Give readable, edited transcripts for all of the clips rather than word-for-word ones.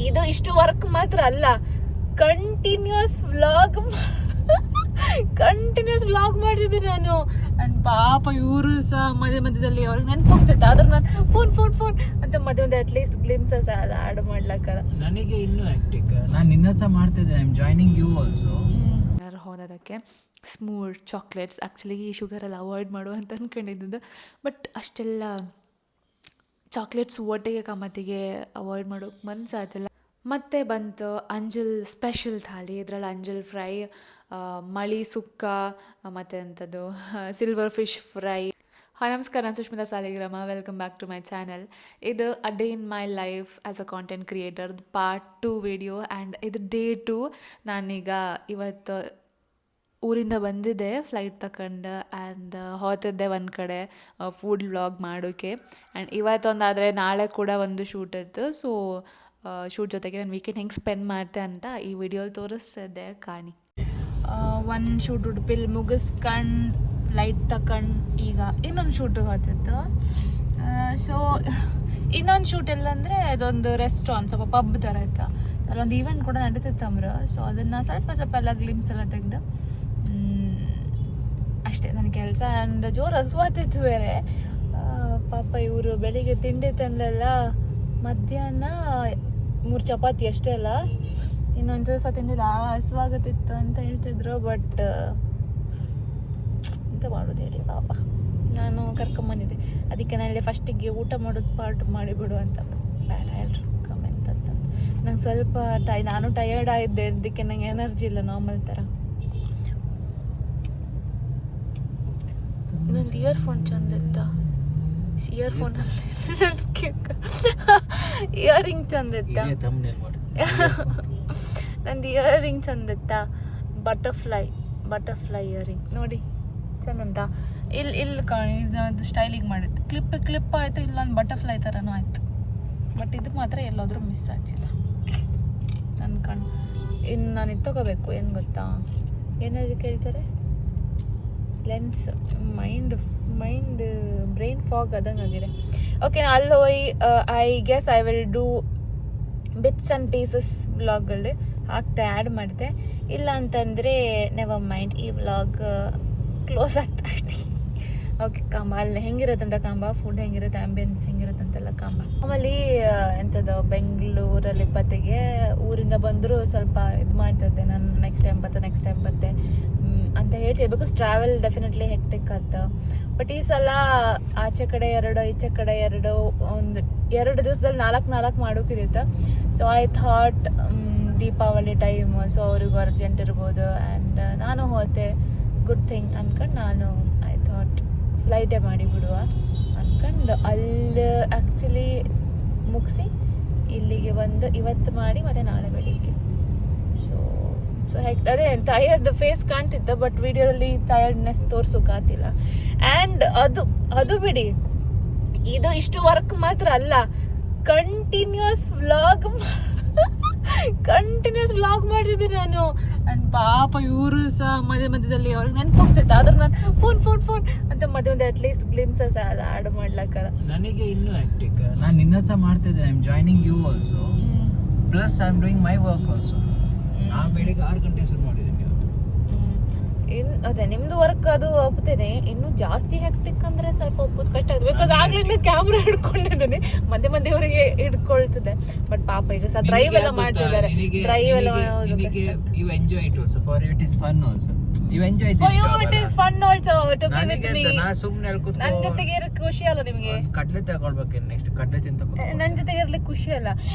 ಇದು ಇಷ್ಟು ವರ್ಕ್ ಮಾತ್ರ ಅಲ್ಲ, ಕಂಟಿನ್ಯೂಸ್ ವ್ಲಾಗ್ ಮಾಡ್ತಿದ್ದೆ ನಾನು. ಅಂಡ್ ಪಾಪ ಇವರು ಸಹ ಮಧ್ಯದಲ್ಲಿ ಅವ್ರಿಗೆ ನೆನಪು ಹೋಗ್ತೈತೆ, ಆದ್ರೆ ನಾನು ಫೋನ್ ಅಂತ ಮಧ್ಯೆ ಅಟ್ಲೀಸ್ಟ್ ಗ್ಲಿಮ್ಸಸ್ ಆ್ಯಡ್ ಮಾಡ್ಲಕ್ಕಲ್ಲ. ನನಗೆ ಇನ್ನೂ ಆಕ್ಟಿಕ್ ನಾನು ನಿನ್ನ ಸಹ ಮಾಡ್ತಿದ್ದೆ. I am joining you also. ಹೋದಕ್ಕೆ ಸ್ಮೂತ್ ಚಾಕ್ಲೇಟ್ಸ್, ಆ್ಯಕ್ಚುಲಿ ಶುಗರೆಲ್ಲ ಅವಾಯ್ಡ್ ಮಾಡು ಅಂತ ಅಂದ್ಕೊಂಡಿದ್ದು, ಬಟ್ ಅಷ್ಟೆಲ್ಲ ಚಾಕ್ಲೇಟ್ಸ್ ಒಟ್ಟಿಗೆ ಕಮ್ಮತ್ತಿಗೆ ಅವಾಯ್ಡ್ ಮಾಡೋಕ್ಕೆ ಮನಸ್ಸಾಯ್ತಿಲ್ಲ. ಮತ್ತೆ ಬಂತು ಅಂಜಲ್ ಸ್ಪೆಷಲ್ ಥಾಲಿ. ಇದರಲ್ಲಿ ಅಂಜಲ್ ಫ್ರೈ, ಮಳಿ ಸುಕ್ಕ, ಮತ್ತು ಅಂಥದ್ದು ಸಿಲ್ವರ್ ಫಿಶ್ ಫ್ರೈ. ಹಾಯ್ ನಮಸ್ಕಾರ, ನಾನು Sushmita Saligrama. Welcome back to my channel. ಇದು a day in my life as a content creator part 2 video. And ಇದು ಡೇ 2. ನಾನೀಗ ಇವತ್ತು ಊರಿಂದ ಬಂದಿದ್ದೆ ಫ್ಲೈಟ್ ತಗೊಂಡು, ಆ್ಯಂಡ್ ಹೋಗ್ತಿದ್ದೆ ಒಂದು ಕಡೆ ಫುಡ್ ವ್ಲಾಗ್ ಮಾಡೋಕ್ಕೆ. ಆ್ಯಂಡ್ ಇವತ್ತೊಂದಾದರೆ ನಾಳೆ ಕೂಡ ಒಂದು ಶೂಟ್ ಇತ್ತು. ಸೊ ಶೂಟ್ ಜೊತೆಗೆ ನಾನು ವೀಕೆಂಡ್ ಹೆಂಗೆ ಸ್ಪೆಂಡ್ ಮಾಡ್ತೆ ಅಂತ ಈ ವಿಡಿಯೋಲಿ ತೋರಿಸ್ತಿದ್ದೆ, ಕಾಣಿ. ಒಂದು ಶೂಟ್ ಉಡುಪಿಲಿ ಮುಗಿಸ್ಕೊಂಡು ಫ್ಲೈಟ್ ತಗೊಂಡು ಈಗ ಇನ್ನೊಂದು ಶೂಟಿಗೆ ಹೋಗ್ತಿತ್ತು. ಸೊ ಇನ್ನೊಂದು ಶೂಟ್ ಎಲ್ಲ ಅಂದರೆ ಅದೊಂದು ರೆಸ್ಟೋರೆಂಟ್, ಸ್ವಲ್ಪ ಪಬ್ ಥರ ಇತ್ತು. ಅಲ್ಲೊಂದು ಈವೆಂಟ್ ಕೂಡ ನಡೀತಿತ್ತಂಬ್ರು. ಸೊ ಅದನ್ನು ಸ್ವಲ್ಪ ಎಲ್ಲ ಗ್ಲಿಮ್ಸ್ ಎಲ್ಲ ತೆಗೆದು ಅಷ್ಟೇ ನನ್ನ ಕೆಲಸ. ಆ್ಯಂಡ್ ಜೋರು ಹಸುವಾತಿತ್ತು ಬೇರೆ. ಪಾಪ ಇವರು ಬೆಳಿಗ್ಗೆ ತಿಂಡಿ ತಂದೆಲ್ಲ ಮಧ್ಯಾಹ್ನ 3 ಚಪಾತಿ ಅಷ್ಟೇ ಅಲ್ಲ, ಇನ್ನೊಂದು ದಿವಸ ತಿಂದಿಲ್ಲ. ಹಸುವಾಗುತ್ತಿತ್ತು ಅಂತ ಹೇಳ್ತಿದ್ರು. ಬಟ್ ಎಂತ ಮಾಡೋದು ಹೇಳಿ, ಪಾಪ ನಾನು ಕರ್ಕೊಂಬಂದಿದ್ದೆ. ಅದಕ್ಕೆ ನಾನು ಹೇಳಿ ಫಸ್ಟಿಗೆ ಊಟ ಮಾಡೋದು ಪಾರ್ಟ್ ಮಾಡಿಬಿಡು ಅಂತ. ಬೇಡ ಹೇಳ್ರಿ ಕಮೆಂಟ್ ಅಂತ. ನಂಗೆ ಸ್ವಲ್ಪ ನಾನು ಟಯರ್ಡ್ ಆಗಿದ್ದೆ, ಅದಕ್ಕೆ ನಂಗೆ ಎನರ್ಜಿ ಇಲ್ಲ ನಾರ್ಮಲ್ ಥರ. ನಂದು ಇಯರ್ಫೋನ್ ಚಂದ ಇತ್ತ, ಇಯರಿಂಗ್ ಚಂದ ಇತ್ತ, ನಂದು ಇಯರಿಂಗ್ ಚಂದ ಇತ್ತ. ಬಟರ್ಫ್ಲೈ ಇಯರಿಂಗ್ ನೋಡಿ ಚಂದ ಉಂಟಾ. ಇಲ್ಲಿ ಕಾಣಿ, ಇದು ಸ್ಟೈಲಿಗೆ ಮಾಡಿದ್ದು ಕ್ಲಿಪ್ ಆಯಿತು. ಇಲ್ಲ ಒಂದು ಬಟರ್ಫ್ಲೈ ಥರನೂ ಆಯಿತು. ಬಟ್ ಇದು ಮಾತ್ರ ಎಲ್ಲಾದರೂ ಮಿಸ್ ಆಗ್ತಿಲ್ಲ ಅನ್ಕೊಂಡು. ಇನ್ನು ನಾನು ಇದು ತೊಗೋಬೇಕು. ಏನು ಗೊತ್ತಾ, ಏನಾದ್ರು ಕೇಳ್ತಾರೆ, ಲೆನ್ಸ್. ಮೈಂಡ್ ಬ್ರೈನ್ ಫಾಗ್ ಆದಂಗೆ ಆಗಿದೆ. ಓಕೆ, ಅಲ್ಲಿ ಹೋಗಿ I guess I will do bits and pieces ವ್ಲಾಗಲ್ಲಿ ಹಾಕ್ತೆ, ಆ್ಯಡ್ ಮಾಡಿದೆ. ಇಲ್ಲ ಅಂತಂದರೆ ನೆವರ್ ಮೈಂಡ್, ಈ ವ್ಲಾಗ್ ಕ್ಲೋಸ್ ಆಗ್ತಾ ಅಷ್ಟೇ. ಓಕೆ, ಕಾಂಬ ಅಲ್ಲಿ ಹೆಂಗಿರುತ್ತಂತ ಕಾಂಬ, ಫುಡ್ ಹೆಂಗಿರುತ್ತೆ, ಆ್ಯಂಬಿಯನ್ಸ್ ಹೆಂಗಿರುತ್ತಂತೆಲ್ಲ ಕಾಂಬ. ಆಮೇಲೆ ಎಂಥದ್ದು ಬೆಂಗಳೂರಲ್ಲಿ ಇಪ್ಪತ್ತಿಗೆ ಊರಿಂದ ಬಂದರೂ ಸ್ವಲ್ಪ ಇದು ಮಾಡ್ತಿದ್ದೆ ನಾನು, ನೆಕ್ಸ್ಟ್ ಟೈಮ್ ಬತ್ತೆ ಅಂತ ಹೇಳ್ತಿದ್ದೆ. ಬಿಕಾಸ್ ಟ್ರಾವೆಲ್ ಡೆಫಿನೆಟ್ಲಿ ಹೆಕ್ಟಿಕ್ ಆತ. ಬಟ್ ಈ ಸಲ ಆಚೆ ಕಡೆ 2 ಈಚೆ ಕಡೆ 2 ಒಂದು 2 ದಿವಸದಲ್ಲಿ 4 ಮಾಡೋಕ್ಕಿದ್ದಿತ್ತು. So I thought Deepavali time, so ಅವ್ರಿಗೆ ಅರ್ಜೆಂಟ್ ಇರ್ಬೋದು. ಆ್ಯಂಡ್ ನಾನು ಹೋದೆ, ಗುಡ್ ಥಿಂಗ್ ಅನ್ಕೊಂಡು ನಾನು ಐ ಥಾಟ್ ಫ್ಲೈಟೇ ಮಾಡಿಬಿಡುವ ಅಂದ್ಕೊಂಡು ಅಲ್ಲಿ ಆ್ಯಕ್ಚುಲಿ ಮುಗಿಸಿ ಇಲ್ಲಿಗೆ ಬಂದು ಇವತ್ತು ಮಾಡಿ ಮತ್ತು ನಾಳೆ ಬೆಳಿಗ್ಗೆ. ಸೊ ಅದೇ ಟಯರ್ಡ್ ಫೇಸ್ ಕಾಣ್ತಿತ್ತು, ಬಟ್ ವಿಡಿಯೋದಲ್ಲಿ ಟಯರ್ಡ್ನೆಸ್ ತೋರ್ಸೋಕ್ಕಾಗ್ತಿಲ್ಲ. ಆ್ಯಂಡ್ ಅದು ಬಿಡಿ, ಇದು ಇಷ್ಟು ವರ್ಕ್ ಮಾತ್ರ ಅಲ್ಲ, ಕಂಟಿನ್ಯೂಸ್ ವ್ಲಾಗ್ ಮಾಡ್ತಿದ್ದೆ ನಾನು. ಆ್ಯಂಡ್ ಪಾಪ ಇವರು ಸಹ ಮಧ್ಯದಲ್ಲಿ ಅವ್ರಿಗೆ ನೆನಪು ಹೋಗ್ತೈತೆ, ಆದ್ರೆ ನಾನು ಫೋನ್ ಅಂತ ಮಧ್ಯೆ ಅಟ್ಲೀಸ್ಟ್ ಗ್ಲಿಮ್ಸಸ್ ಆ್ಯಡ್ ಮಾಡ್ಲಕ್ಕಲ್ಲ. ನನಗೆ ಇನ್ನೂ ಆಕ್ಟಿಕ್ ನಾನು ನಿನ್ನ ಸಹ ಮಾಡ್ತಿದ್ದೆ. I am joining you also, plus I am doing my work also. ನಾನು ಬೆಳಿಗ್ಗೆ 6 ಗಂಟೆ ಶುರು ಮಾಡಿದ್ದೀನಿ ಇವತ್ತು. ಅದೇ ನಿಮ್ದು ವರ್ಕ್ ಅದು ಒಪ್ತೇನೆ. ಇನ್ನು ಜಾಸ್ತಿ ಹೆಕ್ಟಿಕ್ ಅಂದ್ರೆ ಸ್ವಲ್ಪ ಒಪ್ಪೋದು ಕಷ್ಟ ಆಗುತ್ತೆ. ಬಿಕಾಸ್ ಆಗ್ಲಿಂದ ಕ್ಯಾಮ್ರಾ ಹಿಡ್ಕೊಂಡಿದ್ದೇನೆ, ಮಧ್ಯೆ ಅವರಿಗೆ ಹಿಡ್ಕೊಳ್ತದೆ. ಬಟ್ ಪಾಪ ಈಗ ಸಹ ಡ್ರೈವ್ ಎಲ್ಲ ಮಾಡ್ತಿದ್ದಾರೆ. ಡ್ರೈವ್ ಎಲ್ಲ you enjoy it also, for you it is fun also. You enjoy this for you job it is fun also to be with me. ನಾ ಸುಮ್ಮನೆ ಅಲ್ಲಿ ಕೂತ್ಕೊ, ನನ್ನ ಜೊತೆಗೆ ಇರಕ್ಕೆ ಖುಷಿ ಅಲ್ಲ ನಿಮಗೆ? ಕಡ್ಲೆ ತಗೊಳ್ಬೇಕು, ನೆಕ್ಸ್ಟ್ ಕಡ್ಲೆ ತಿಂತ ನನ್ನ ಜೊತೆಗೆ ಇರ್ಲಿಕ್ಕೆ ಖುಷಿ ಅಲ್ಲ.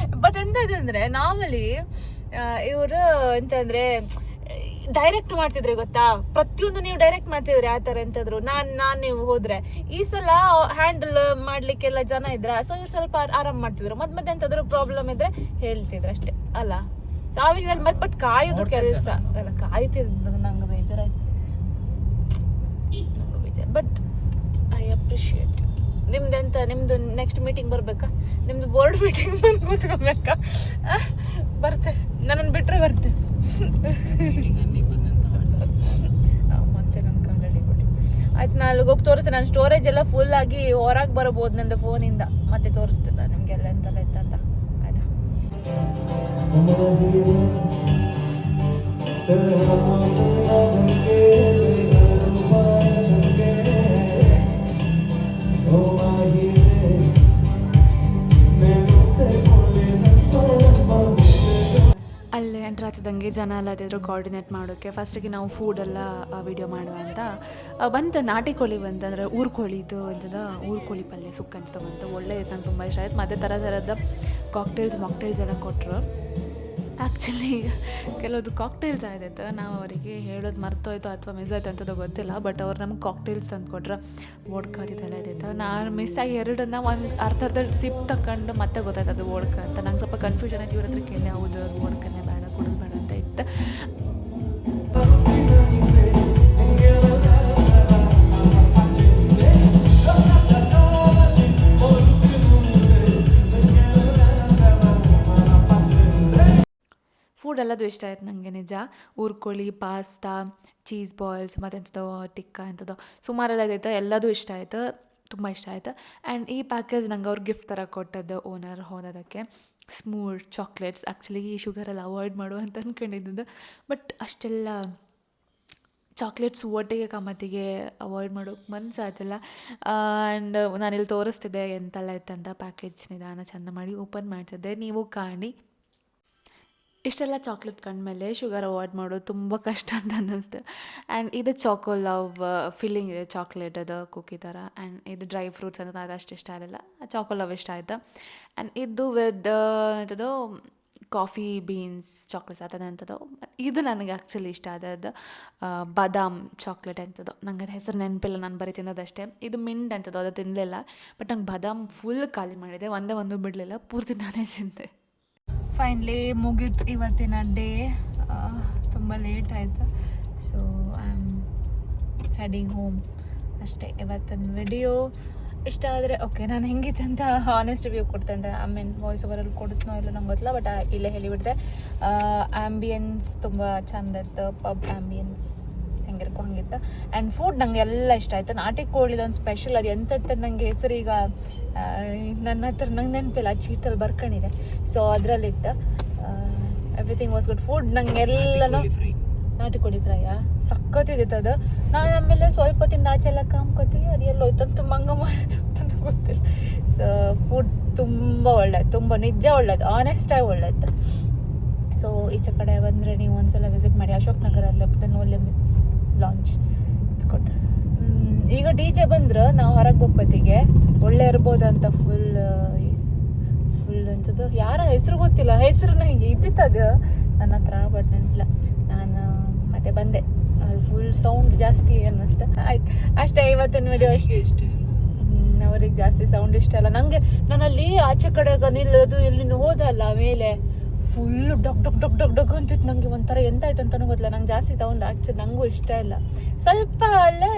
ಬಟ್ ಎಂತಂದ್ರೆ ನಾರ್ಮಲಿ ಇವರು ಎಂತಂದ್ರೆ ಡೈರೆಕ್ಟ್ ಮಾಡ್ತಿದ್ರೆ ಗೊತ್ತಾ, ಪ್ರತಿಯೊಂದು ನೀವು ಡೈರೆಕ್ಟ್ ಮಾಡ್ತಿದ್ರಿ ಆ ಥರ ಎಂತಾದ್ರು. ನಾನು ನೀವು ಹೋದ್ರೆ ಈ ಸಲ ಹ್ಯಾಂಡಲ್ ಮಾಡ್ಲಿಕ್ಕೆಲ್ಲ ಜನ ಇದ್ರ, ಸೊ ಇವ್ರು ಸ್ವಲ್ಪ ಆರಾಮ್ ಮಾಡ್ತಿದ್ರು. ಮತ್ತೆ ಎಂತಾದ್ರು ಪ್ರಾಬ್ಲಮ್ ಇದ್ರೆ ಹೇಳ್ತಿದ್ರು ಅಷ್ಟೇ ಅಲ್ಲ. ಸಾವಿರದಲ್ಲಿ ಬಟ್ ಕಾಯೋದು ಕೆಲಸ ಅಲ್ಲ, ಕಾಯ್ತಿದ್ರು. ನಂಗೆ ಬೇಜಾರಾಯ್ತು, ಬಟ್ ಐ ಅಪ್ರಿಷಿಯೇಟ್. ನಿಮ್ದು ನೆಕ್ಸ್ಟ್ ಮೀಟಿಂಗ್ ಬರ್ಬೇಕಾ? ನಿಮ್ದು ಬೋರ್ಡ್ ಮೀಟಿಂಗ್ ಬಂದು ಕೂತ್ಕೊಬೇಕಾ? ಬರ್ತೆ, ನನ್ನನ್ನು ಬಿಟ್ರೆ ಬರ್ತೆ. ಮತ್ತೆ ನನ್ನ ಕಾಲಲ್ಲಿ ಕೊಡಿ ಆಯ್ತು. ನಾನು ಅಲ್ಲಿಗೆ ಹೋಗಿ ತೋರಿಸ್ತೇನೆ. ನನ್ನ ಸ್ಟೋರೇಜ್ ಎಲ್ಲ ಫುಲ್ ಆಗಿ ಹೊರಗೆ ಬರಬಹುದು ನಂದು ಫೋನಿಂದ. ಮತ್ತೆ ತೋರಿಸ್ತೇನೆ ನಿಮಗೆಲ್ಲ ಎಂತೆಲ್ಲ ಇತ್ತಂತ. ಆಯ್ತಾ? ಅಲ್ಲೇ ಎಂಟ್ರ್ ಆಗ್ತಿದ್ದಂಗೆ ಜನ ಎಲ್ಲ ಅದಿದ್ರು ಕೋಆರ್ಡಿನೇಟ್ ಮಾಡೋಕ್ಕೆ ಫಸ್ಟಿಗೆ ನಾವು ಫೂಡೆಲ್ಲ ವೀಡಿಯೋ ಮಾಡುವ ಅಂತ ಬಂತು ನಾಟಿ ಕೋಳಿ ಬಂತು ಅಂದರೆ ಊರು ಕೋಳಿದು ಅಂತದ ಊರು ಕೋಳಿ ಪಲ್ಯ ಸುಕ್ಕ ಅಂತ ಬಂತು ಒಳ್ಳೆ ಇತ್ತು, ನಂಗೆ ತುಂಬ ಇಷ್ಟ ಆಯ್ತು. ಮತ್ತು ಥರದ ಮಾಕ್ಟೇಲ್ಸ್ ಎಲ್ಲ ಕೊಟ್ಟರು. ಆ್ಯಕ್ಚುಲಿ ಕೆಲವೊಂದು ಕಾಕ್ಟೇಲ್ಸ್ ಆಯ್ತಾಯ್ತು, ನಾವು ಅವರಿಗೆ ಹೇಳೋದು ಮರ್ತೋಯ್ತು ಅಥವಾ ಮಿಸ್ ಆಯ್ತು ಅಂತದ್ದು ಗೊತ್ತಿಲ್ಲ. ಬಟ್ ಅವ್ರು ನಮ್ಗೆ ಕಾಕ್ಟೇಲ್ಸ್ ತಂದು ಕೊಟ್ರೆ ಓಡ್ಕಾದಿದ್ದೆಲ್ಲ ಇದ್ದಾಯ್ತು. ನಾನು ಮಿಸ್ ಆಗಿ ಎರಡನ್ನ ಒಂದು ಅರ್ಧ ಸಿಪ್ ತಗೊಂಡು ಮತ್ತೆ ಗೊತ್ತಾಯ್ತು ಅದು ಓಡ್ಕ ಅಂತ. ನಂಗೆ ಸ್ವಲ್ಪ ಕನ್ಫ್ಯೂಷನ್ ಆಯ್ತು, ಇವ್ರ ಹತ್ರ ಕೇಳಿ ಹೌದು ಅದು ಓಡ್ಕನ್ನೇ ಬೇಡ ಕುಡಿದು ಬೇಡ ಅಂತ ಇತ್ತು. ಫುಡ್ ಎಲ್ಲದು ಇಷ್ಟ ಆಯ್ತು ನನಗೆ ನಿಜ. ಊರ್ಕೋಳಿ, ಪಾಸ್ತಾ, ಚೀಸ್ ಬಾಲ್ಸ್ ಮತ್ತು ಟಿಕ್ಕಾ ಅಂಥದ್ದು ಸುಮಾರೆಲ್ಲ ಇದ್ದೈತೆ, ಎಲ್ಲದೂ ಇಷ್ಟ ಆಯಿತು, ತುಂಬ ಇಷ್ಟ ಆಯಿತು. ಆ್ಯಂಡ್ ಈ ಪ್ಯಾಕೇಜ್ ನಂಗೆ ಅವ್ರು ಗಿಫ್ಟ್ ಥರ ಕೊಟ್ಟದ್ದು ಓನರ್ ಹೋದೋದಕ್ಕೆ. ಸ್ಮೂತ್ ಚಾಕ್ಲೇಟ್ಸ್, ಆ್ಯಕ್ಚುಲಿ ಈ ಶುಗರೆಲ್ಲ ಅವಾಯ್ಡ್ ಮಾಡು ಅಂತ ಅಂದ್ಕೊಂಡಿದ್ದು, ಬಟ್ ಅಷ್ಟೆಲ್ಲ ಚಾಕ್ಲೇಟ್ಸ್ ಒಟ್ಟಿಗೆ ಕಮ್ಮತ್ತಿಗೆ ಅವಾಯ್ಡ್ ಮಾಡೋಕ್ಕೆ ಮನಸ್ಸಾಯ್ತಿಲ್ಲ. ಆ್ಯಂಡ್ ನಾನಿಲ್ಲಿ ತೋರಿಸ್ತಿದ್ದೆ ಎಂತೆಲ್ಲ ಇತ್ತಂತ ಪ್ಯಾಕೇಜ್ ನಿಧಾನ ಚೆಂದ ಮಾಡಿ ಓಪನ್ ಮಾಡ್ತಿದ್ದೆ, ನೀವು ಕಾಣಿ. ಇಷ್ಟೆಲ್ಲ ಚಾಕ್ಲೇಟ್ ಕಂಡ್ಮೇಲೆ ಶುಗರ್ ಅವಾಯ್ಡ್ ಮಾಡೋದು ತುಂಬ ಕಷ್ಟ ಅಂತ ಅನ್ನಿಸ್ತು. ಆ್ಯಂಡ್ ಇದು ಚಾಕೋ ಲವ್ ಫಿಲ್ಲಿಂಗ್ ಇದೆ, ಚಾಕ್ಲೇಟ್ ಅದು ಕುಕ್ಕಿ ಥರ. ಆ್ಯಂಡ್ ಇದು ಡ್ರೈ ಫ್ರೂಟ್ಸ್ ಅಂತ ಅದು ಅಷ್ಟು ಇಷ್ಟ ಆಗಲಿಲ್ಲ, ಚಾಕೋ ಲವ್ ಇಷ್ಟ ಆಯಿತು. ಆ್ಯಂಡ್ ಇದು ವಿತ್ ಎಂಥದ್ದು ಕಾಫಿ ಬೀನ್ಸ್ ಚಾಕ್ಲೇಟ್ಸ್ ಆಗ್ತದೆ ಅಂಥದ್ದು. ಇದು ನನಗೆ ಆ್ಯಕ್ಚುಲಿ ಇಷ್ಟ ಆದದ್ದು ಬಾದಾಮ್ ಚಾಕ್ಲೇಟ್ ಅಂಥದ್ದು. ನಂಗೆ ಅದು ಹೆಸರು ನೆನಪಿಲ್ಲ, ನಾನು ಬರೀ ತಿನ್ನೋದಷ್ಟೇ. ಇದು ಮಿಂಟ್ ಅಂಥದ್ದು, ಅದು ತಿನ್ನಲಿಲ್ಲ. ಬಟ್ ನಂಗೆ ಬಾದಾಮ್ ಫುಲ್ ಖಾಲಿ ಮಾಡಿದೆ, ಒಂದು ಬಿಡಲಿಲ್ಲ, ಪೂರ್ತಿ ನಾನೇ ತಿಂದೆ. ಫೈನಲಿ ಮುಗೀತು ಇವತ್ತಿನ ಡೇ. ತುಂಬ ಲೇಟ್ ಆಯಿತು, so I am heading home ಅಷ್ಟೇ. ಇವತ್ತಿನ ವಿಡಿಯೋ ಇಷ್ಟ ಆದರೆ ಓಕೆ, ನಾನು ಹೆಂಗಿತ್ತು ಅಂತ ಹಾನೆಸ್ಟ್ ರಿವ್ಯೂ ಕೊಡ್ತೆ ಅಂತ. ಐ ಮೀನ್ ವಾಯ್ಸ್ ಓವರಲ್ಲಿ ಕೊಡುತ್ತನೋ ಇಲ್ಲ ನಂಗೆ ಗೊತ್ತಿಲ್ಲ, ಬಟ್ ಇಲ್ಲೇ ಹೇಳಿಬಿಡ್ತೆ. ಆ್ಯಂಬಿಯನ್ಸ್ ತುಂಬ ಚಂದ ಇತ್ತು, ಪಬ್ ಆ್ಯಂಬಿಯನ್ಸ್ ಹೆಂಗಿರ್ಕೊ ಹಂಗಿತ್ತು. ಆ್ಯಂಡ್ ಫುಡ್ ನಂಗೆ ಎಲ್ಲ ಇಷ್ಟ ಆಯಿತು. ನಾಟಿ ಕೋಳಿದೊಂದು ಸ್ಪೆಷಲ್, ಅದು ಎಂಥದ್ದು ನನಗೆ ಹೆಸರು ಈಗ ನನ್ನ ಹತ್ರ ನಂಗೆ ನೆನಪಿಲ್ಲ, ಚೀಟಲ್ಲಿ ಬರ್ಕೊಂಡಿದೆ. ಸೊ ಅದರಲ್ಲಿತ್ತು, ಎವ್ರಿಥಿಂಗ್ ವಾಸ್ ಗುಡ್. ಫುಡ್ ನಂಗೆ ಎಲ್ಲನೂ ನಾಟಿ ಕೋಳಿ ಫ್ರೈಯಾ ಸಕ್ಕತ್ತಿದ್ದಿತ್ತು ಅದು. ನಾನು ಆಮೇಲೆ ಸ್ವಲ್ಪ ತಿಂದು ಆಚೆ ಎಲ್ಲ ಕಾಮ್ಕೋತೀವಿ, ಅದು ಎಲ್ಲ ಹೋಯ್ತಂತ ಮಂಗ ಮಾಡೋದು ಅಂತ ಗೊತ್ತಿಲ್ಲ. ಸೊ ಫುಡ್ ತುಂಬ ಒಳ್ಳೆಯದು, ತುಂಬ ನಿಜ ಒಳ್ಳೆಯದು, ಆನೆಸ್ಟಾಗಿ ಒಳ್ಳೆಯದು. ಸೊ ಈಚೆ ಕಡೆ ಬಂದರೆ ನೀವು ಒಂದ್ಸಲ ವಿಸಿಟ್ ಮಾಡಿ, ಅಶೋಕ್ ನಗರಲ್ಲಿ No Limits Lounge it's good. ಈಗ ಡಿ ಜೆ ಬಂದ್ರೆ ನಾವು ಹೊರಗೆ ಬಪ್ಪತ್ತಿಗೆ ಒಳ್ಳೆ ಇರ್ಬೋದು ಅಂತ ಫುಲ್ ಅಂಥದ್ದು ಯಾರ ಹೆಸರು ಗೊತ್ತಿಲ್ಲ, ಹೆಸರು ನನಗೆ ಇದ್ದಿತ್ತದು ನನ್ನ ಹತ್ರ, ಬಟ್ ನೆನಪಿಲ್ಲ. ನಾನು ಮತ್ತೆ ಬಂದೆ, ಫುಲ್ ಸೌಂಡ್ ಜಾಸ್ತಿ ಅನ್ನಿಸ್ತು. ಆಯ್ತು ಅಷ್ಟೇ ಇವತ್ತಿನ ವಿಡಿಯೋ. ಅವ್ರಿಗೆ ಜಾಸ್ತಿ ಸೌಂಡ್ ಇಷ್ಟ ಅಲ್ಲ ನನಗೆ. ನಾನಲ್ಲಿ ಆಚೆ ಕಡೆಗೆ ನಿಲ್ಲೋದು ಎಲ್ಲಿ ಹೋದಲ್ಲ ಮೇಲೆ ಫುಲ್ ಡಗ್ ಡಗ್ ಡಗ್ ಡಗ್ ಡಗ್ ಅಂತಿತ್ತು. ನನಗೆ ಒಂಥರ ಎಂತಾಯ್ತು ಅಂತಲೂ ಗೊತ್ತಿಲ್ಲ. ನಂಗೆ ಜಾಸ್ತಿ ಸೌಂಡ್ ಆ್ಯಕ್ಚುಲಿ ನನಗೂ ಇಷ್ಟ ಇಲ್ಲ. ಸ್ವಲ್ಪ ಅಲ್ಲೇ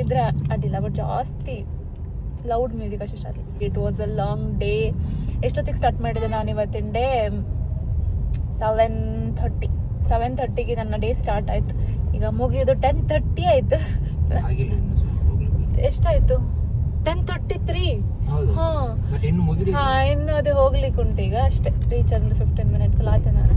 ಇದ್ರೆ ಅಡ್ಡಿಲ್ಲ, ಬಟ್ ಜಾಸ್ತಿ ಲೌಡ್ ಮ್ಯೂಸಿಕ್ ಅಷ್ಟು ಇಷ್ಟ ಆಗಲಿ. It was a long day. ಎಷ್ಟೊತ್ತಿಗೆ ಸ್ಟಾರ್ಟ್ ಮಾಡಿದೆ ನಾನು ಇವತ್ತಿನ ಡೇ? 7:30ಗೆ ನನ್ನ ಡೇ ಸ್ಟಾರ್ಟ್ ಆಯಿತು. ಈಗ ಮುಗಿಯೋದು 10:30 ಆಯಿತು. ಎಷ್ಟಾಯಿತು? 10:33. ಹಾಂ, ಇನ್ನು ಅದು ಹೋಗ್ಲಿಕ್ಕೆ ಉಂಟು ಈಗ ಅಷ್ಟೇ. ರೀಚ್ ಅಂದ್ರೆ 15 ಮಿನಿಟ್ಸ್ ಎಲ್ಲ ಆಯ್ತು ನಾನು.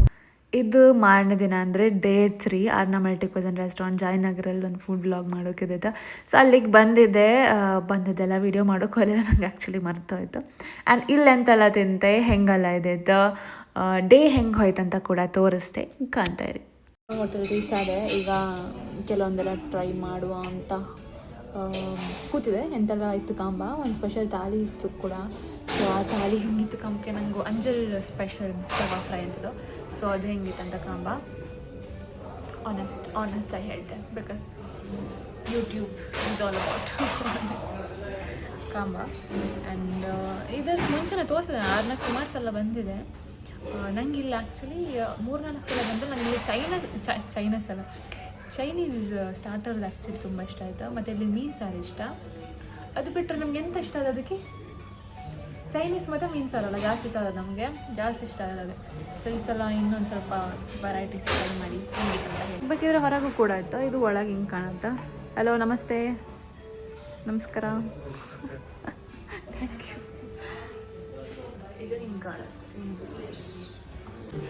ಇದು ಮಾರನೇ ದಿನ ಅಂದರೆ ಡೇ 3 ಅರ್ನಾ ಮಲ್ಟಿ ಕ್ವಿಸಿನ್ ರೆಸ್ಟೋರೆಂಟ್ ಜಯನಗರಲ್ಲಿ ಒಂದು ಫುಡ್ ವ್ಲಾಗ್ ಮಾಡೋಕ್ಕಿದ್ದೆ. ಸೊ ಅಲ್ಲಿಗೆ ಬಂದಿದ್ದೆಲ್ಲ ವೀಡಿಯೋ ಮಾಡೋಕೆ ಹೋಗಲಿಲ್ಲ, ನಂಗೆ ಆ್ಯಕ್ಚುಲಿ ಮರ್ತೋಯ್ತು. ಆ್ಯಂಡ್ ಇಲ್ಲೆಂತೆಲ್ಲ ತಿಂತೆ, ಹೆಂಗೆಲ್ಲ ಇದ್ದಿದ್ದು, ಡೇ ಹೆಂಗೆ ಹೋಯ್ತಂತ ಕೂಡ ತೋರಿಸ್ದೆ, ಕಾಣ್ತಾ ಇರಿ. ಹೋಟೆಲ್ ರೀಚ್ ಆದೆ. ಈಗ ಕೆಲವೊಂದೆಲ್ಲ ಟ್ರೈ ಮಾಡುವ ಅಂತ ಕೂತಿದೆ. ಎಂತೆಲ್ಲ ಇತ್ತು ಕಾಂಬ, ಒಂದು ಸ್ಪೆಷಲ್ ತಾಲಿ ಇತ್ತು ಕೂಡ. ಸೊ ಆ ತಾಲಿ ಹೆಂಗಿತ್ತು ಕಾಂಬಕ್ಕೆ ನಂಗೆ ಅಂಜಲ್ ಸ್ಪೆಷಲ್ ತವಾ ಫ್ರೈ ಅಂತದ್ದು. ಸೊ ಅದು ಹೆಂಗಿತ್ತು ಅಂತ ಕಾಂಬ ಆನೆಸ್ಟ್ ಆಗಿ ಹೇಳ್ತೆ, because YouTube is all about ಕಾಂಬ. ಆ್ಯಂಡ್ ಇದರ ಮುಂಚೆನೇ ತೋರಿಸಿದೆ, 6-4 ಸುಮಾರು ಸಲ ಬಂದಿದೆ ನಂಗಿಲ್ಲ. ಆ್ಯಕ್ಚುಲಿ 3-4 ಸಲ ಬಂದರೆ ನಂಗೆ ಇಲ್ಲಿ ಚೈನೀಸ್ ಸ್ಟಾರ್ಟರ್ದು ಆ್ಯಕ್ಚುಲಿ ತುಂಬ ಇಷ್ಟ ಆಯಿತು. ಮತ್ತು ಇಲ್ಲಿ ಮೀನು ಸಾರು ಇಷ್ಟ. ಅದು ಬಿಟ್ಟರೆ ನಮ್ಗೆ ಎಂತ ಇಷ್ಟ ಆಗೋದು, ಅದಕ್ಕೆ ಚೈನೀಸ್ ಮತ್ತು ಮೀನು ಸಾರಲ್ಲ ಜಾಸ್ತಿ ತರೋದು, ನಮಗೆ ಜಾಸ್ತಿ ಇಷ್ಟ ಆಗೋದು. ಸೊ ಈ ಸಲ ಇನ್ನೊಂದು ಸ್ವಲ್ಪ ವೆರೈಟೀಸ್ ಟ್ರೈ ಮಾಡಿ ಹೆಂಗಿತ್ತು ಅಂತ ಹೇಳಿ. ಬೇಕಿದ್ರೆ ಹೊರಗೂ ಕೂಡ ಆಯಿತು. ಇದು ಒಳಗೆ ಹಿಂಗೆ ಕಾಣುತ್ತಾ. ಹಲೋ, ನಮಸ್ತೆ, ನಮಸ್ಕಾರ, ಥ್ಯಾಂಕ್ ಯು. ಇದು ಹಿಂಗೆ ಕಾಣುತ್ತೆ ಇಂಟೀರಿಯರ್ಸ್.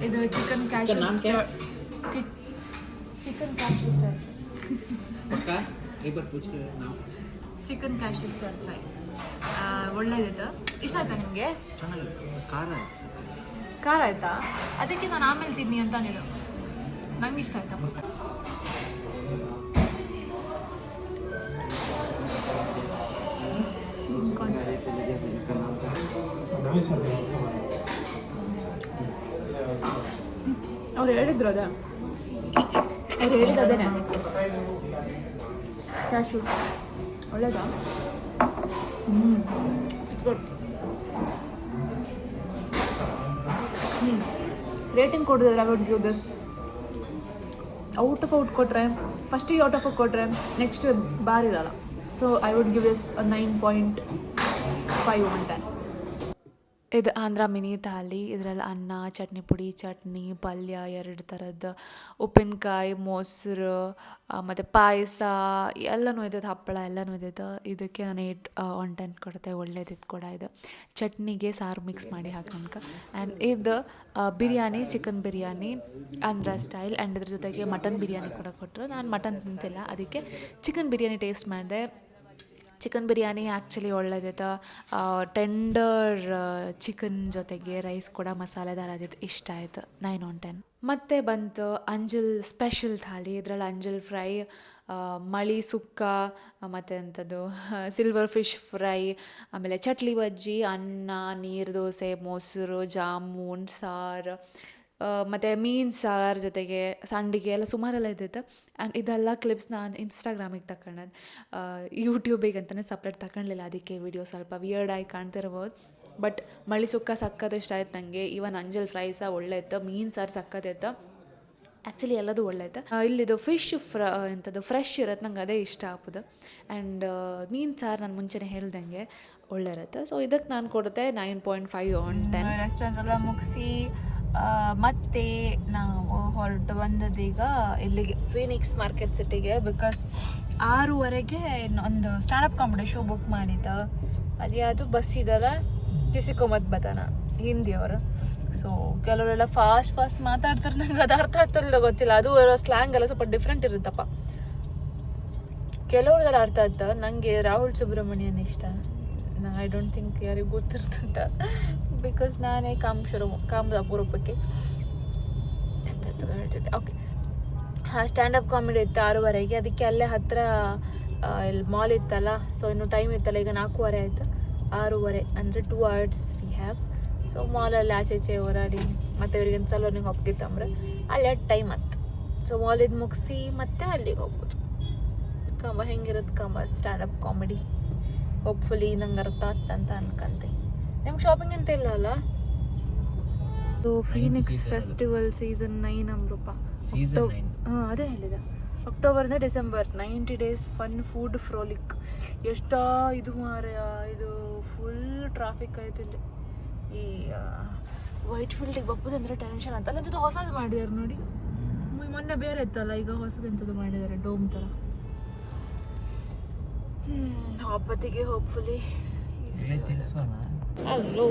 ಇದು chicken cashew chicken cashew star chicken cashew star fry ಒಳ್ಳೇದಿತ್ತು. ಇಷ್ಟ ಆಯ್ತಾ ನಿಮಗೆ? ಖಾರ ಆಯ್ತಾ? ಅದಕ್ಕೆ ನಾನು ಆಮೇಲೆ ತಿನ್ನಿ ಅಂತ ಅಂದಿದ್ದು. ನಂಗೆ ಇಷ್ಟ ಆಯ್ತಾ. ಅವ್ರು ಹೇಳಿದ್ರು ಅದೇ, ಅವ್ರು ಹೇಳಿದ್ದು ಅದೇನೆ. ಕ್ಯಾಶ್ಯೂಸ್ ಒಳ್ಳೇದಾ? It's good. ರೇಟಿಂಗ್ ಕೊಡೋದಾದ್ರೆ I would give this out of out ಕೊಟ್ಟರೆ, ಫಸ್ಟಿಗೆ ಔಟ್ ಆಫ್ ಔಟ್ ಕೊಟ್ಟರೆ ನೆಕ್ಸ್ಟ್ ಬಾರ್ ಇರಲ್ಲ. So I would give this 9.5 on 10. ಇದು ಆಂಧ್ರ ಮಿನಿ ಥಾಲಿ. ಇದರಲ್ಲಿ ಅನ್ನ, ಚಟ್ನಿ ಪುಡಿ, ಚಟ್ನಿ, ಪಲ್ಯ, 2 ಥರದ್ದು ಉಪ್ಪಿನಕಾಯಿ, ಮೊಸರು ಮತ್ತು ಪಾಯಸ ಎಲ್ಲನೂ ಇದ್ದದ್ದು, ಹಪ್ಪಳ ಎಲ್ಲನೂ ಇದ್ದದ್ದು. ಇದಕ್ಕೆ ನಾನು 8 on 10 ಕೊಡುತ್ತೆ. ಒಳ್ಳೇದಿತ್ತು ಕೂಡ ಇದು. ಚಟ್ನಿಗೆ ಸಾರು ಮಿಕ್ಸ್ ಮಾಡಿ ಹಾಕೋಣಕ. ಆ್ಯಂಡ್ ಇದು biryani, chicken biryani Andhra style. And ಇದ್ರ ಜೊತೆಗೆ ಮಟನ್ ಬಿರಿಯಾನಿ ಕೂಡ ಕೊಟ್ಟರು. ನಾನು ಮಟನ್ ತಿಂತಿಲ್ಲ, ಅದಕ್ಕೆ ಚಿಕನ್ ಬಿರಿಯಾನಿ ಟೇಸ್ಟ್ ಮಾಡಿದೆ. ಚಿಕನ್ ಬಿರಿಯಾನಿ ಆ್ಯಕ್ಚುಲಿ ಒಳ್ಳೆದಿತ್ತು. ಟೆಂಡರ್ ಚಿಕನ್ ಜೊತೆಗೆ ರೈಸ್ ಕೂಡ ಮಸಾಲೆದಾರ ಆದಿತ್ತು. ಇಷ್ಟ ಆಯಿತು. 9 on 10. ಮತ್ತು ಬಂತು ಅಂಜಲ್ ಸ್ಪೆಷಲ್ ಥಾಲಿ. ಇದರಲ್ಲಿ ಅಂಜಲ್ ಫ್ರೈ, ಮಳಿ ಸುಕ್ಕ, ಮತ್ತು ಅಂಥದ್ದು ಸಿಲ್ವರ್ ಫಿಶ್ ಫ್ರೈ, ಆಮೇಲೆ ಚಟ್ಲಿ ಬಜ್ಜಿ, ಅನ್ನ, ನೀರು ದೋಸೆ, ಮೊಸರು, ಜಾಮೂನ್, ಸಾರು, ಮತ್ತು ಮೀನು ಸಾರು ಜೊತೆಗೆ ಸಂಡಿಗೆ ಎಲ್ಲ ಸುಮಾರೆಲ್ಲ ಇದ್ದಿತ್ತು. ಆ್ಯಂಡ್ ಇದೆಲ್ಲ ಕ್ಲಿಪ್ಸ್ ನಾನು ಇನ್ಸ್ಟಾಗ್ರಾಮಿಗೆ ತಗೊಂಡದ್ದು. ಯೂಟ್ಯೂಬಿಗೆ ಅಂತಲೇ ಸಪ್ರೇಟ್ ತಗೊಳ್ಳಿಲ್ಲ. ಅದಕ್ಕೆ ವಿಡಿಯೋ ಸ್ವಲ್ಪ ವಿಯರ್ಡಾಗಿ ಕಾಣ್ತಿರ್ಬೋದು. ಬಟ್ ಮಳಿ ಸುಕ್ಕ ಸಕ್ಕತ್ತು ಇಷ್ಟ ಆಯ್ತು ನನಗೆ. ಈವನ್ ಅಂಜಲ್ ಫ್ರೈ ಸಹ ಒಳ್ಳೆ ಇತ್ತು. ಮೀನು ಸಾರು ಸಕ್ಕತ್ತಿತ್ತು. ಆ್ಯಕ್ಚುಲಿ ಎಲ್ಲದು ಒಳ್ಳೆ ಇತ್ತು. ಇಲ್ಲಿದು ಫಿಶ್ ಎಂಥದ್ದು ಫ್ರೆಶ್ ಇರುತ್ತೆ, ನಂಗೆ ಅದೇ ಇಷ್ಟ ಆಗ್ಬೋದು. ಆ್ಯಂಡ್ ಮೀನು ಸಾರು ನಾನು ಮುಂಚೆನೇ ಹೇಳ್ದಂಗೆ ಒಳ್ಳೆ ಇರುತ್ತೆ. ಸೊ ಇದಕ್ಕೆ ನಾನು ಕೊಡುತ್ತೆ 9.5 on 10. ರೆಸ್ಟೋರೆಂಟ್ ಎಲ್ಲ ಮುಗಿಸಿ ಮತ್ತೆ ನಾವು ಹೊರಟು ಬಂದದೀಗ ಇಲ್ಲಿಗೆ ಫೀನಿಕ್ಸ್ ಮಾರ್ಕೆಟ್ ಸಿಟಿಗೆ. ಬಿಕಾಸ್ 6:30ಗೆ ಒಂದು ಸ್ಟ್ಯಾಂಡಪ್ ಕಾಮಿಡಿ ಶೋ ಬುಕ್ ಮಾಡಿದ್ದ. ಅದು ಯಾವುದು ಬಸ್ ಇದಲ್ಲ, ಕಿಸಿಕೋಮತ್ ಬತಾನ ಹಿಂದಿಯವರು. ಸೊ ಕೆಲವರೆಲ್ಲ ಫಾಸ್ಟ್ ಮಾತಾಡ್ತಾರೆ. ನಂಗೆ ಅದು ಅರ್ಥ ಆಗ್ತಿಲ್ಲ, ಗೊತ್ತಿಲ್ಲ. ಅದು ಸ್ಲ್ಯಾಂಗ್ ಎಲ್ಲ ಸ್ವಲ್ಪ ಡಿಫ್ರೆಂಟ್ ಇರುತ್ತಪ್ಪ. ಕೆಲವ್ರದೆಲ್ಲ ಅರ್ಥ ಆಗ್ತದೆ. ನನಗೆ ರಾಹುಲ್ ಸುಬ್ರಹ್ಮಣ್ಯನ್ ಇಷ್ಟ. ಐ ಡೋಂಟ್ ಥಿಂಕ್ ಯಾರಿಗೂ ಗೊತ್ತಿರ್ತಂತ. ಬಿಕಾಸ್ ನಾನೇ ಕಾಮ್ ಅಪರೂಪಕ್ಕೆ ಎಂತ ಹೇಳ್ತಿದ್ದೆ. ಓಕೆ, ಹಾಂ, ಸ್ಟ್ಯಾಂಡಪ್ ಕಾಮಿಡಿ ಇತ್ತು 6:30ಗೆ. ಅದಕ್ಕೆ ಅಲ್ಲೇ ಹತ್ತಿರ ಇಲ್ಲಿ ಮಾಲ್ ಇತ್ತಲ್ಲ. ಸೊ ಇನ್ನು ಟೈಮ್ ಇತ್ತಲ್ಲ, ಈಗ 4:15 ಆಯಿತು. 6:30 ಅಂದರೆ 2 hours ವಿ ಹ್ಯಾವ್. ಸೊ ಮಾಲಲ್ಲಿ ಆಚೆ ಓಡಾಡಿ ಮತ್ತು ಇವ್ರಿಗೆ ಸಲೋನಿಗೆ ಹೋಗ್ತಿತ್ತಂದ್ರೆ ಅಲ್ಲೇ ಟೈಮ್ ಆಯ್ತು. ಸೊ ಮಾಲಿದ್ದು ಮುಗಿಸಿ ಮತ್ತೆ ಅಲ್ಲಿಗೆ ಹೋಗ್ಬೋದು. ಕಂಬ ಹೆಂಗಿರುತ್ತೆ ಕಂಬ ಸ್ಟ್ಯಾಂಡಪ್ ಕಾಮಿಡಿ. ಹೋಪ್ಫುಲಿ ನಂಗೆ ಅರ್ಥ ಆಗ್ತಂತ ಅನ್ಕಂತೆ. ನಿಮ್ಗೆ ಶಾಪಿಂಗ್ ಅಂತ ಇಲ್ಲ ಅಲ್ಲ? ಇದು ಫೀನಿಕ್ಸ್ ಫೆಸ್ಟಿವಲ್ ಸೀಸನ್ 9 ಅಮ್ರೂಪ. ಹಾಂ, ಅದೇ ಹೇಳಿದೆ. ಅಕ್ಟೋಬರಿಂದ ಡಿಸೆಂಬರ್ 90 days ಫನ್ ಫುಡ್ ಫ್ರೋಲಿಕ್. ಎಷ್ಟೋ ಇದು ಇದು ಫುಲ್ ಟ್ರಾಫಿಕ್ ಆಯ್ತು ಇಲ್ಲಿ. ಈ ವೈಟ್ ಫೀಲ್ಡಿಗೆ ಬಪ್ಪದಂದ್ರೆ ಟೆನ್ಷನ್ ಅಂತ. ಅಲ್ಲಂಥದ್ದು ಹೊಸದು ಮಾಡಿದಾರೆ ನೋಡಿ. ಮೊನ್ನೆ ಬೇರೆ ಇತ್ತಲ್ಲ, ಈಗ ಹೊಸದಂಥದ್ದು ಮಾಡಿದ್ದಾರೆ ಡೋಮ್ ಥರ. ಹಬ್ಬತ್ತಿಗೆ ಹೋಪ್ಫುಲಿ. ಅಲ್ಲೋ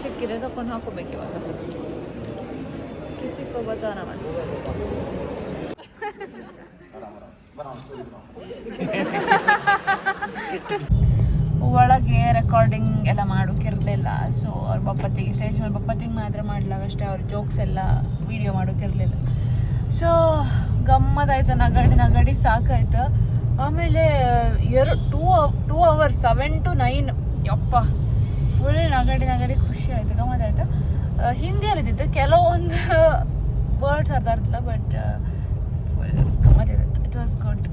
ಸಿಕ್ಕಿದೆ, ತಕೊಂಡು ಹಾಕೋಬೇಕು ಇವಾಗ. ಕಿಸಿಕೋಬತ್ತಾನ ಒಳಗೆ ರೆಕಾರ್ಡಿಂಗ್ ಎಲ್ಲ ಮಾಡೋಕ್ಕಿರಲಿಲ್ಲ. ಸೊ ಅವ್ರ ಬಪ್ಪತ್ತಿಗೆ ಸ್ಟೇಜ್ ಮೇಲೆ ಬಪ್ಪತ್ತಿಗೆ ಮಾತ್ರ ಮಾಡ್ಲಾಗ ಅಷ್ಟೇ. ಅವ್ರ ಜೋಕ್ಸ್ ಎಲ್ಲ ವೀಡಿಯೋ ಮಾಡೋಕ್ಕಿರಲಿಲ್ಲ. ಸೊ ಗಮ್ಮತ್ತಾಯ್ತು. ನಗಡಿ ಸಾಕಾಯ್ತು. ಆಮೇಲೆ 2 hours 7 to 9 ಯಪ್ಪ ಫುಲ್ ನಗಡಿ ಖುಷಿ ಆಯಿತು, ಗಮ್ಮತ್ತಾಯಿತು. ಹಿಂದಿಯಲ್ಲಿದ್ದಿತ್ತು ಕೆಲವೊಂದು ವರ್ಡ್ಸ್ ಅರ್ಥ ಆಗ್ತಿಲ್ಲ, ಬಟ್ ಫುಲ್ ಗಮ್ಮತ್ತಿತ್ತು. It was good.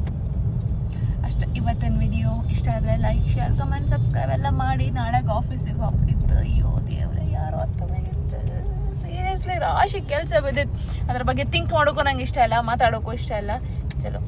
ಅಷ್ಟೇ ಇವತ್ತಿನ ವಿಡಿಯೋ. ಇಷ್ಟ ಆದರೆ ಲೈಕ್, ಶೇರ್, ಕಮೆಂಟ್, ಸಬ್ಸ್ಕ್ರೈಬ್ ಎಲ್ಲ ಮಾಡಿ. ನಾಳೆಗೆ ಆಫೀಸಿಗೆ ಹೋಗ್ತಿತ್ತು. ಅಯ್ಯೋ ದೇವ್ರೆ, ಯಾರು ಅರ್ಥವಾಗಿತ್ತು. ಸೀರಿಯಸ್ಲಿ ರಾಶಿ ಕೆಲಸ ಬಿದ್ದಿತ್ತು. ಅದ್ರ ಬಗ್ಗೆ ಥಿಂಕ್ ಮಾಡೋಕ್ಕೂ ನಂಗೆ ಇಷ್ಟ ಇಲ್ಲ, ಮಾತಾಡೋಕ್ಕೂ ಇಷ್ಟ ಇಲ್ಲ. ಚಲೋ.